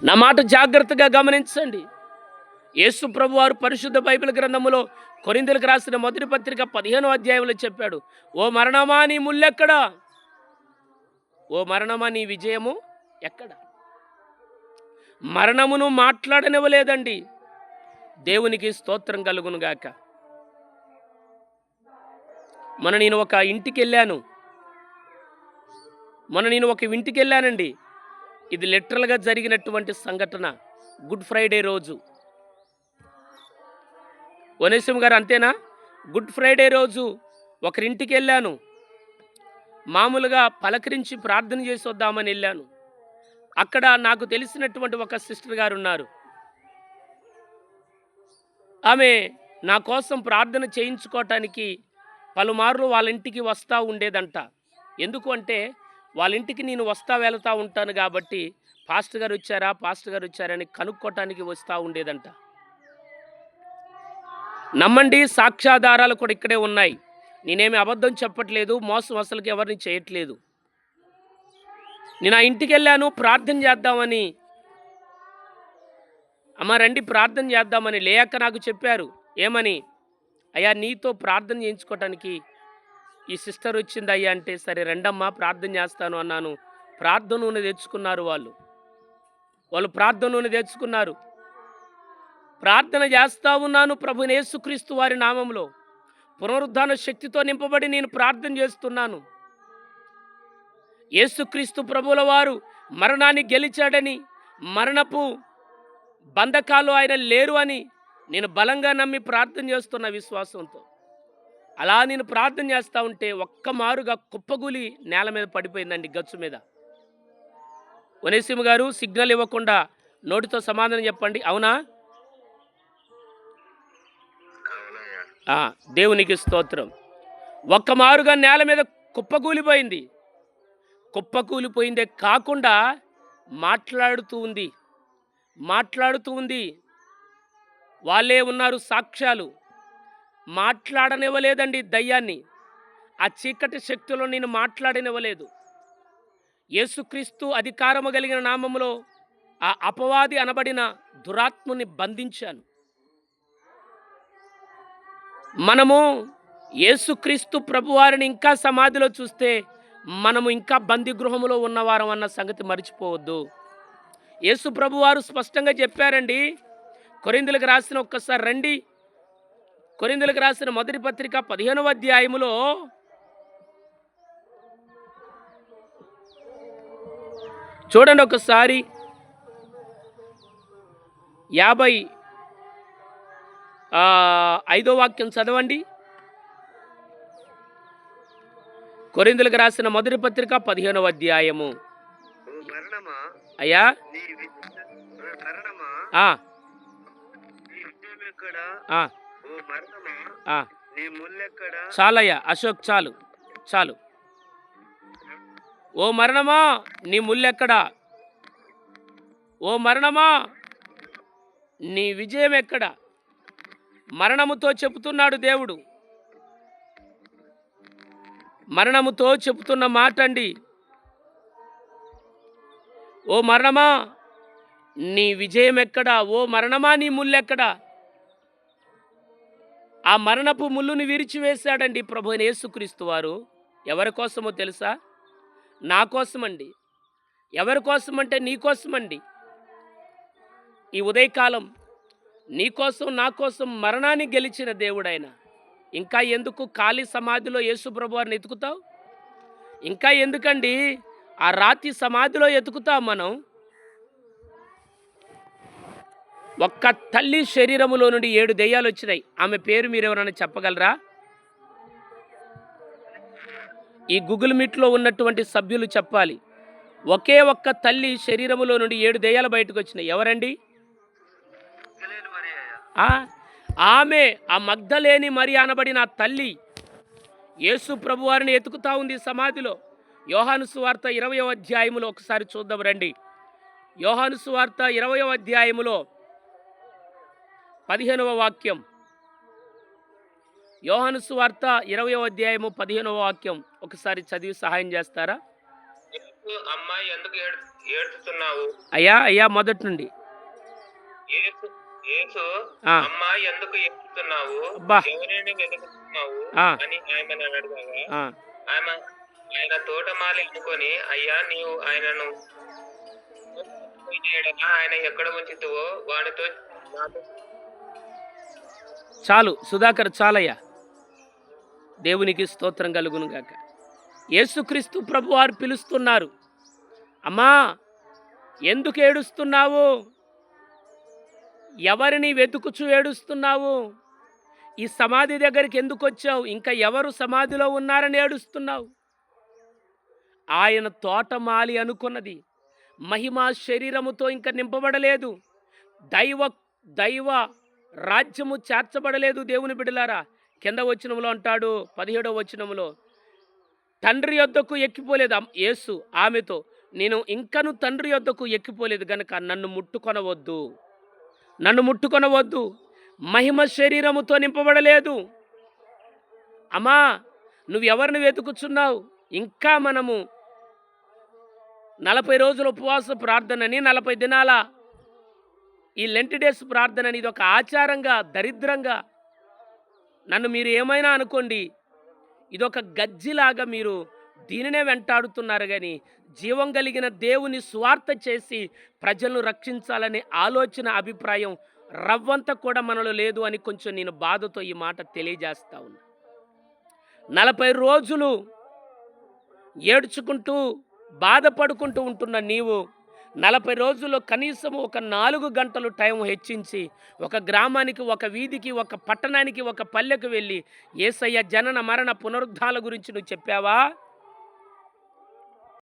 నా మాట జాగ్రత్తగా గమనించండి. యేసు ప్రభువారు పరిశుద్ధ బైబిల్ గ్రంథములో కొరింథీయులకు రాసిన మొదటి పత్రిక 15వ అధ్యాయంలో చెప్పాడు, ఓ మరణమా నీ ముల్లెక్కడా, ఓ మరణమా నీ విజయము ఎక్కడ. మరణమును మాట్లాడనివ్వలేదండి. దేవునికి స్తోత్రం కలుగును గాక. మొన్న నేను ఒక ఇంటికి వెళ్ళానండి. ఇది లిటరల్గా జరిగినటువంటి సంఘటన. గుడ్ ఫ్రైడే రోజు. ఒనేసిం గారు అంతేనా? గుడ్ ఫ్రైడే రోజు ఒకరింటికి వెళ్ళాను. మామూలుగా పలకరించి ప్రార్థన చేసి వద్దామని వెళ్ళాను. అక్కడ నాకు తెలిసినటువంటి ఒక సిస్టర్ గారు ఉన్నారు. ఆమె నా కోసం ప్రార్థన చేయించుకోవటానికి పలుమార్లు వాళ్ళ ఇంటికి వస్తూ ఉండేదంట. ఎందుకు అంటే వాళ్ళ ఇంటికి నేను వెళ్తూ ఉంటాను కాబట్టి పాస్టర్ గారు వచ్చారని కనుక్కోవటానికి వస్తూ ఉండేదంట. నమ్మండి, సాక్ష్యాధారాలు కూడా ఇక్కడే ఉన్నాయి. నేనేమి అబద్ధం చెప్పట్లేదు, మోసం అసలుకి ఎవరిని చేయట్లేదు. నేను ఆ ఇంటికి వెళ్ళాను ప్రార్థన చేద్దామని. అమ్మ రండి ప్రార్థన చేద్దామని లేక నాకు చెప్పారు. ఏమని? అయ్యా నీతో ప్రార్థన చేయించుకోవటానికి ఈ సిస్టర్ వచ్చింది అయ్యా అంటే, సరే రండమ్మా ప్రార్థన చేస్తాను అన్నాను. ప్రార్థన నూనె తెచ్చుకున్నారు వాళ్ళు ప్రార్థన నూనె తెచ్చుకున్నారు. ప్రార్థన చేస్తూ ఉన్నాను ప్రభువైన యేసుక్రీస్తు వారి నామంలో. పునరుద్ధాన శక్తితో నింపబడి నేను ప్రార్థన చేస్తున్నాను. యేసుక్రీస్తు ప్రభువుల వారు మరణాన్ని గెలిచాడని, మరణపు బంధకాలు ఆయన లేరు అని నేను బలంగా నమ్మి ప్రార్థన చేస్తున్న విశ్వాసంతో. అలా నేను ప్రార్థన చేస్తూ ఉంటే ఒక్క మారుగా కుప్పగూలి నేల మీద పడిపోయిందండి, గచ్చు మీద. ఒనేసిం గారు సిగ్నల్ ఇవ్వకుండా నోటితో సమాధానం చెప్పండి, అవునా? దేవునికి స్తోత్రం. ఒక్క మారుగా నేల మీద కుప్పకూలిపోయింది. కుప్పకూలిపోయిందే కాకుండా మాట్లాడుతూ ఉంది. వాళ్ళే ఉన్నారు సాక్ష్యాలు. మాట్లాడనివ్వలేదండి దయ్యాన్ని. ఆ చీకటి శక్తిలో నేను మాట్లాడనివ్వలేదు. యేసుక్రీస్తు అధికారము కలిగిన నామములో ఆ అపవాది అనబడిన దురాత్ముని బంధించాను. మనము యేసుక్రీస్తు ప్రభువారిని ఇంకా సమాధిలో చూస్తే మనము ఇంకా బందీగృహములో ఉన్నవారం అన్న సంగతి మర్చిపోవద్దు. యేసు ప్రభువారు స్పష్టంగా చెప్పారండి. కొరింథీయులకు రాసిన ఒక్కసారి రండి, కొరింథీయులకు రాసిన మొదటి పత్రిక 15వ అధ్యాయములో చూడండి ఒకసారి 55వ వాక్యం చదవండి. కొరింథీయులకు రాసిన మొదటి పత్రిక 15వ అధ్యాయము. అయ్యా చాలయ్యా అశోక్, చాలు. ఓ మరణమా నీ ముల్లెక్కడా, ఓ మరణమా నీ విజయం ఎక్కడా. మరణముతో చెబుతున్నాడు దేవుడు. మరణముతో చెబుతున్న మాట అండి. ఓ మరణమా నీ విజయం ఎక్కడా, ఓ మరణమా నీ ముల్లెక్కడా. ఆ మరణపు ముళ్ళుని విరిచివేశాడండి ప్రభువైన యేసుక్రీస్తు వారు. ఎవరి కోసమో తెలుసా? నా కోసమండి. ఎవరి కోసమంటే నీ కోసమండి. ఈ ఉదయకాలం నీ కోసం నా కోసం మరణాన్ని గెలిచిన దేవుడైన. ఇంకా ఎందుకు ఖాళీ సమాధిలో యేసు ప్రభువారిని ఎతుకుతావు? ఇంకా ఎందుకండి ఆ రాతి సమాధిలో ఎతుకుతావు? మనం ఒక్క తల్లి శరీరములో నుండి 7 దెయ్యాలు వచ్చినాయి. ఆమె పేరు మీరు ఎవరైనా చెప్పగలరా? ఈ గూగుల్ మీట్లో ఉన్నటువంటి సభ్యులు చెప్పాలి. ఒకే ఒక్క తల్లి శరీరములో నుండి 7 దెయ్యాలు బయటకు వచ్చినాయి. ఎవరండి? ఆమె ఆ మగ్దలేని మరి అనబడిన తల్లి యేసు ప్రభువారిని ఎతుకుతా ఉంది సమాధిలో. యోహాను సువార్త 20వ అధ్యాయములో ఒకసారి చూద్దాం రండి. యోహాను సువార్త 20వ అధ్యాయములో 15వ వాక్యం. యోహాను సువార్త 20వ అధ్యాయము 15వ వాక్యం ఒకసారి చదివి సహాయం చేస్తారా? అమ్మాయి ఎందుకు ఏడుస్తున్నావు? అయ్యా అయ్యా మొదటి నుండి. యేసు యేసు ఆ, అమ్మాయి ఎందుకు ఏడుస్తున్నావు? అబ్బా. ఎవరిని వెతుకుతున్నావు ఆ, అని ఆమెను అడగగా, ఆ, ఆమె ఆయన తోటమాలి అనుకొని, అయ్యా నీవు ఆయనను పోయిన యెడల ఆయన ఎక్కడ ఉంచితివో వానితో నాతో చాలు సుధాకర్, చాలయ్యా. దేవునికి స్తోత్రం కలుగును గాక. యేసుక్రీస్తు ప్రభు వారు పిలుస్తున్నారు. అమ్మా, ఎందుకు ఏడుస్తున్నావు? ఎవరిని వెతుకుచు ఏడుస్తున్నావు? ఈ సమాధి దగ్గరికి ఎందుకు వచ్చావు? ఇంకా ఎవరు సమాధిలో ఉన్నారని ఏడుస్తున్నావు? ఆయన తోటమాలి అనుకున్నది మహిమ శరీరముతో ఇంకా నింపబడలేదు. దైవ దైవ రాజ్యము చేర్చబడలేదు. దేవుని బిడ్డలారా, కింద వచనంలో అంటాడు, 17వ వచనంలో, తండ్రి యొద్దకు ఎక్కిపోలేదు యేసు ఆమెతో. నేను ఇంకను తండ్రి యొద్దకు ఎక్కిపోలేదు గనుక నన్ను ముట్టుకొనవద్దు, నన్ను ముట్టుకొనవద్దు. మహిమ శరీరముతో నింపబడలేదు. అమ్మా, నువ్వు ఎవరిని వెతుకుచున్నావు? ఇంకా మనము 40 రోజుల ఉపవాస ప్రార్థనని, 40 దినాల ఈ లెంట్ డేస్ ప్రార్థనని ఇది ఒక ఆచారంగా, దరిద్రంగా, నన్ను మీరు ఏమైనా అనుకోండి, ఇదొక గజ్జిలాగా మీరు దీనినే వెంటాడుతున్నారు. కానీ జీవం కలిగిన దేవుని స్వార్థ చేసి ప్రజలను రక్షించాలనే ఆలోచన, అభిప్రాయం రవ్వంత కూడా మనలో లేదు అని కొంచెం నేను బాధతో ఈ మాట తెలియజేస్తా ఉన్నా. 40 రోజులు ఏడ్చుకుంటూ బాధపడుకుంటూ ఉంటున్న నీవు 40 రోజుల్లో కనీసం ఒక 4 గంటలు టైం హెచ్చించి ఒక గ్రామానికి, ఒక వీధికి, ఒక పట్టణానికి, ఒక పల్లెకు వెళ్ళి యేసయ్య జనన మరణ పునరుద్ధాల గురించి నువ్వు చెప్పావా?